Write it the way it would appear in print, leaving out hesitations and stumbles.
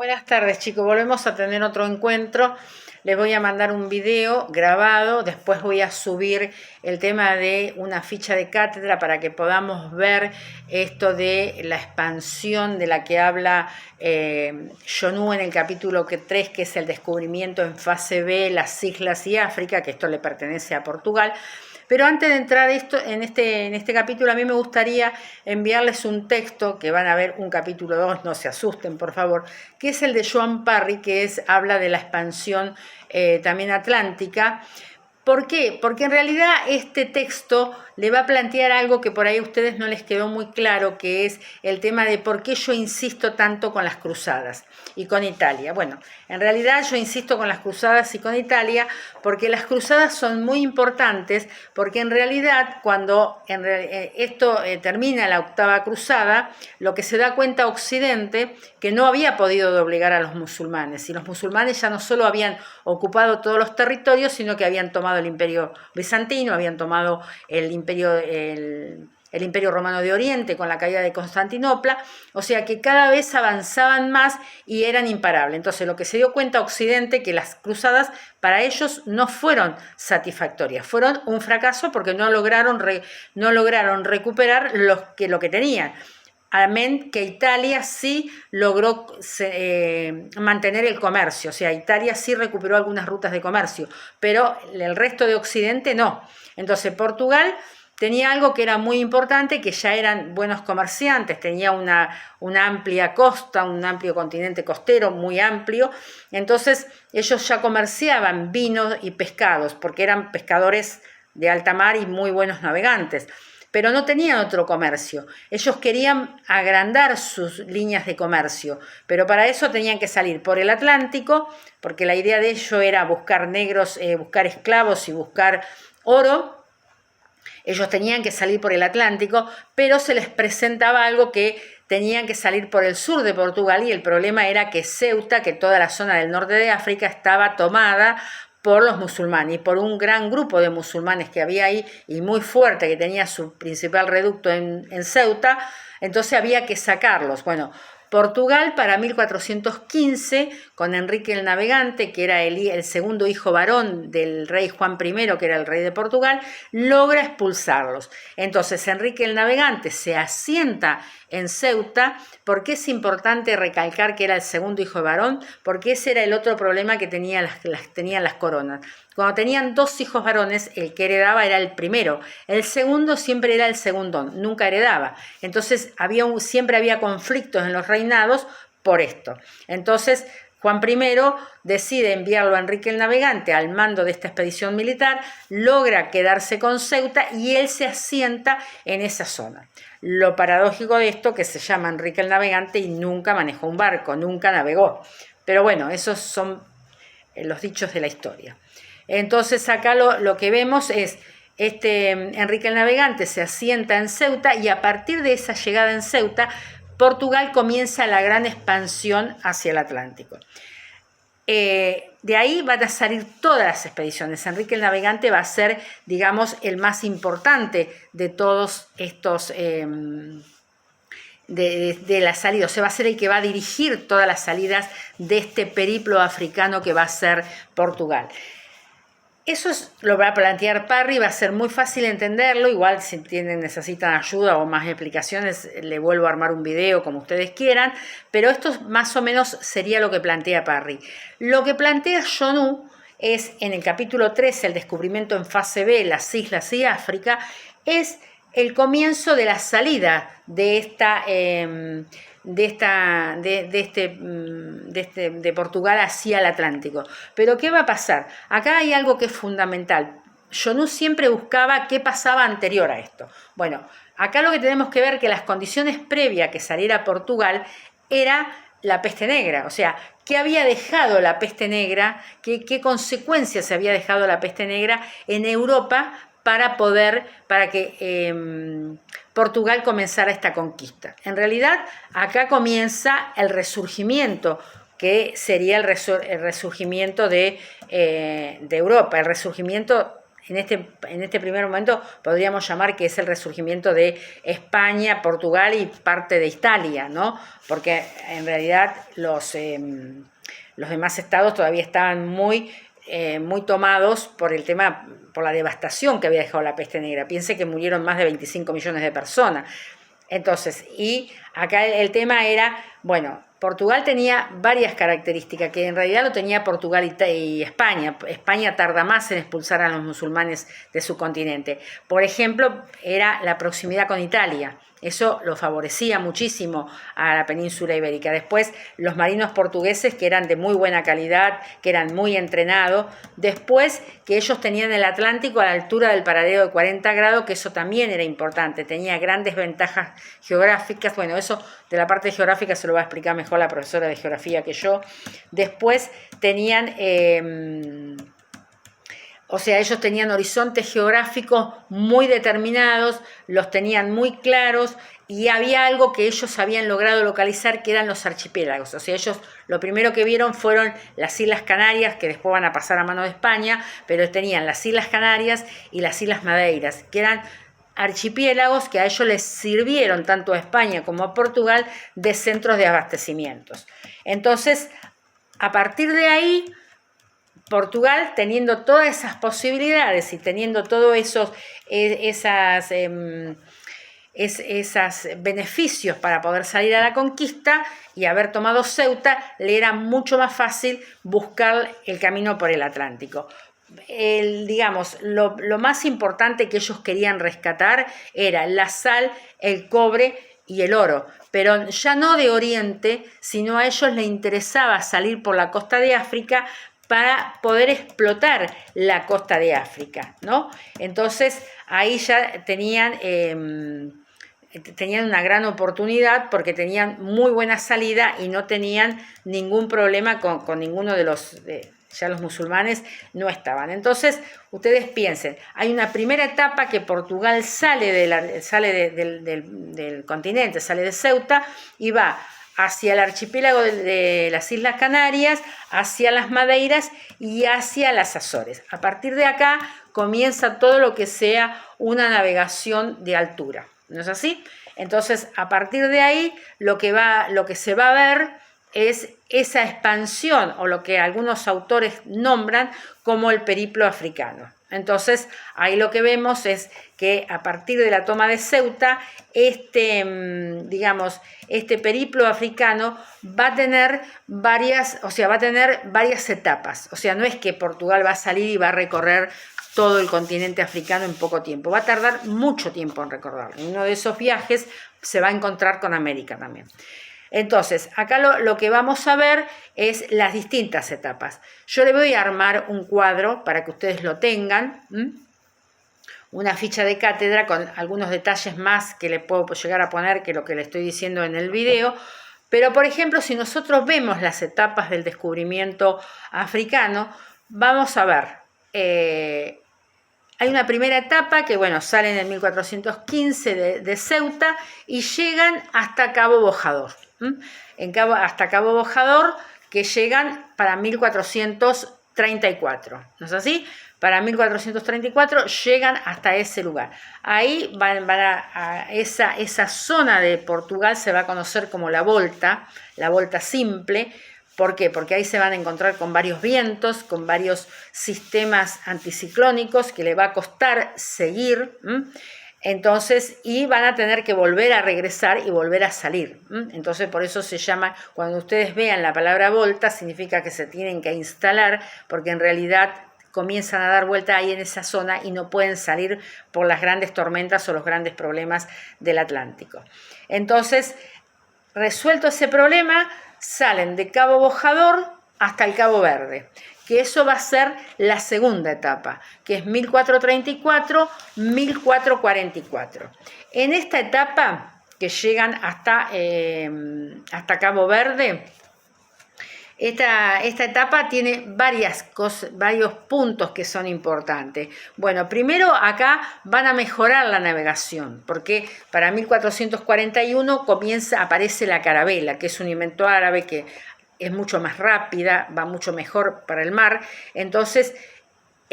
Buenas tardes, chicos. Volvemos a tener otro encuentro. Les voy a mandar un video grabado. Después voy a subir el tema de una ficha de cátedra para que podamos ver esto de la expansión de la que habla Jonu en el capítulo 3, que es el descubrimiento en fase B, las islas y África, que esto le pertenece a Portugal. Pero antes de entrar en este capítulo, a mí me gustaría enviarles un texto, que van a ver un capítulo 2, no se asusten por favor, que es el de Joan Parry, que habla de la expansión también atlántica. ¿Por qué? Porque en realidad este texto le va a plantear algo que por ahí a ustedes no les quedó muy claro, que es el tema de por qué yo insisto tanto con las cruzadas y con Italia. Bueno, en realidad yo insisto con las cruzadas y con Italia porque las cruzadas son muy importantes, porque en realidad cuando esto termina la octava cruzada, lo que se da cuenta Occidente, que no había podido doblegar a los musulmanes, y los musulmanes ya no solo habían ocupado todos los territorios, sino que habían tomado el imperio bizantino, habían tomado el imperio romano de Oriente con la caída de Constantinopla, o sea que cada vez avanzaban más y eran imparables. Entonces lo que se dio cuenta Occidente, que las cruzadas para ellos no fueron satisfactorias, fueron un fracaso porque no lograron recuperar lo que tenían. Amén, que Italia sí logró mantener el comercio, o sea, Italia sí recuperó algunas rutas de comercio, pero el resto de Occidente no. Entonces Portugal tenía algo que era muy importante, que ya eran buenos comerciantes, tenía una amplia costa, un amplio continente costero muy amplio, entonces ellos ya comerciaban vinos y pescados, porque eran pescadores de alta mar y muy buenos navegantes. Pero no tenían otro comercio. Ellos querían agrandar sus líneas de comercio, pero para eso tenían que salir por el Atlántico, porque la idea de ello era buscar negros, buscar esclavos y buscar oro. Ellos tenían que salir por el Atlántico, pero se les presentaba algo que tenían que salir por el sur de Portugal, y el problema era que Ceuta, que toda la zona del norte de África, estaba tomada por los musulmanes y por un gran grupo de musulmanes que había ahí y muy fuerte, que tenía su principal reducto en Ceuta. Entonces había que sacarlos. Bueno, Portugal para 1415, con Enrique el Navegante, que era el segundo hijo varón del rey Juan I, que era el rey de Portugal, logra expulsarlos. Entonces Enrique el Navegante se asienta en Ceuta. ¿Por qué es importante recalcar que era el segundo hijo varón? Porque ese era el otro problema que tenían las coronas. Cuando tenían dos hijos varones, el que heredaba era el primero. El segundo siempre era el segundón, nunca heredaba. Entonces siempre había conflictos en los reinados por esto. Entonces Juan I decide enviarlo a Enrique el Navegante al mando de esta expedición militar, logra quedarse con Ceuta y él se asienta en esa zona. Lo paradójico de esto, que se llama Enrique el Navegante y nunca manejó un barco, nunca navegó. Pero bueno, esos son los dichos de la historia. Entonces acá lo que vemos es Enrique el Navegante se asienta en Ceuta, y a partir de esa llegada en Ceuta, Portugal comienza la gran expansión hacia el Atlántico. De ahí van a salir todas las expediciones. Enrique el Navegante va a ser, digamos, el más importante de todos estos de la salida, o sea, va a ser el que va a dirigir todas las salidas de este periplo africano que va a ser Portugal. Eso lo va a plantear Parry, va a ser muy fácil entenderlo. Igual si necesitan ayuda o más explicaciones, le vuelvo a armar un video como ustedes quieran, pero esto más o menos sería lo que plantea Parry. Lo que plantea Jonu es, en el capítulo 3, el descubrimiento en fase B, las islas y África, es el comienzo de la salida de Portugal hacia el Atlántico. Pero ¿qué va a pasar? Acá hay algo que es fundamental. Jonu siempre buscaba qué pasaba anterior a esto. Bueno, acá lo que tenemos que ver que las condiciones previas a que saliera Portugal era la peste negra. O sea, ¿qué había dejado la peste negra? ¿Qué consecuencias había dejado la peste negra en Europa para que Portugal comenzara esta conquista? En realidad, acá comienza el resurgimiento, que sería el resurgimiento de Europa, el resurgimiento en este primer momento podríamos llamar que es el resurgimiento de España, Portugal y parte de Italia, ¿no? Porque en realidad los demás estados todavía estaban muy tomados por el tema, por la devastación que había dejado la peste negra. Piense que murieron más de 25 millones de personas. Entonces, y acá el tema era, bueno, Portugal tenía varias características, que en realidad lo tenía Portugal y España. España tarda más en expulsar a los musulmanes de su continente. Por ejemplo, era la proximidad con Italia. Eso lo favorecía muchísimo a la península ibérica. Después, los marinos portugueses, que eran de muy buena calidad, que eran muy entrenados. Después, que ellos tenían el Atlántico a la altura del paralelo de 40 grados, que eso también era importante. Tenía grandes ventajas geográficas. Bueno, eso de la parte geográfica se lo va a explicar mejor la profesora de geografía que yo. Después, tenían... O sea, ellos tenían horizontes geográficos muy determinados, los tenían muy claros y había algo que ellos habían logrado localizar que eran los archipiélagos. O sea, ellos lo primero que vieron fueron las Islas Canarias, que después van a pasar a mano de España, pero tenían las Islas Canarias y las Islas Madeiras, que eran archipiélagos que a ellos les sirvieron tanto a España como a Portugal de centros de abastecimientos. Entonces, a partir de ahí, Portugal, teniendo todas esas posibilidades y teniendo todos esos beneficios para poder salir a la conquista y haber tomado Ceuta, le era mucho más fácil buscar el camino por el Atlántico. Digamos, lo más importante que ellos querían rescatar era la sal, el cobre y el oro, pero ya no de Oriente, sino a ellos les interesaba salir por la costa de África para poder explotar la costa de África, ¿no? Entonces, ahí ya tenían una gran oportunidad porque tenían muy buena salida y no tenían ningún problema con ninguno de los... ya los musulmanes no estaban. Entonces, ustedes piensen, hay una primera etapa que Portugal sale del continente, sale de Ceuta y va hacia el archipiélago de las Islas Canarias, hacia las Madeiras y hacia las Azores. A partir de acá comienza todo lo que sea una navegación de altura, ¿no es así? Entonces, a partir de ahí, lo que se va a ver es esa expansión, o lo que algunos autores nombran como el periplo africano. Entonces, ahí lo que vemos es que a partir de la toma de Ceuta, este periplo africano va a tener varias etapas. O sea, no es que Portugal va a salir y va a recorrer todo el continente africano en poco tiempo. Va a tardar mucho tiempo en recorrerlo. En uno de esos viajes se va a encontrar con América también. Entonces, acá lo que vamos a ver es las distintas etapas. Yo le voy a armar un cuadro para que ustedes lo tengan, una ficha de cátedra con algunos detalles más que le puedo llegar a poner que lo que le estoy diciendo en el video. Pero, por ejemplo, si nosotros vemos las etapas del descubrimiento africano, vamos a ver, hay una primera etapa que, bueno, salen en 1415 de Ceuta y llegan hasta Cabo Bojador. Hasta Cabo Bojador, que llegan para 1434, ¿no es así? Para 1434 llegan hasta ese lugar. Ahí van a esa zona de Portugal se va a conocer como la volta simple. ¿Por qué? Porque ahí se van a encontrar con varios vientos, con varios sistemas anticiclónicos que le va a costar seguir. Entonces, y van a tener que volver a regresar y volver a salir. Entonces, por eso se llama, cuando ustedes vean la palabra volta, significa que se tienen que instalar, porque en realidad comienzan a dar vuelta ahí en esa zona y no pueden salir por las grandes tormentas o los grandes problemas del Atlántico. Entonces, resuelto ese problema, salen de Cabo Bojador hasta el Cabo Verde, que eso va a ser la segunda etapa, que es 1434-1444. En esta etapa, que llegan hasta Cabo Verde, esta etapa tiene varios puntos que son importantes. Bueno, primero acá van a mejorar la navegación, porque para 1441 aparece la carabela, que es un invento árabe que es mucho más rápida, va mucho mejor para el mar. Entonces,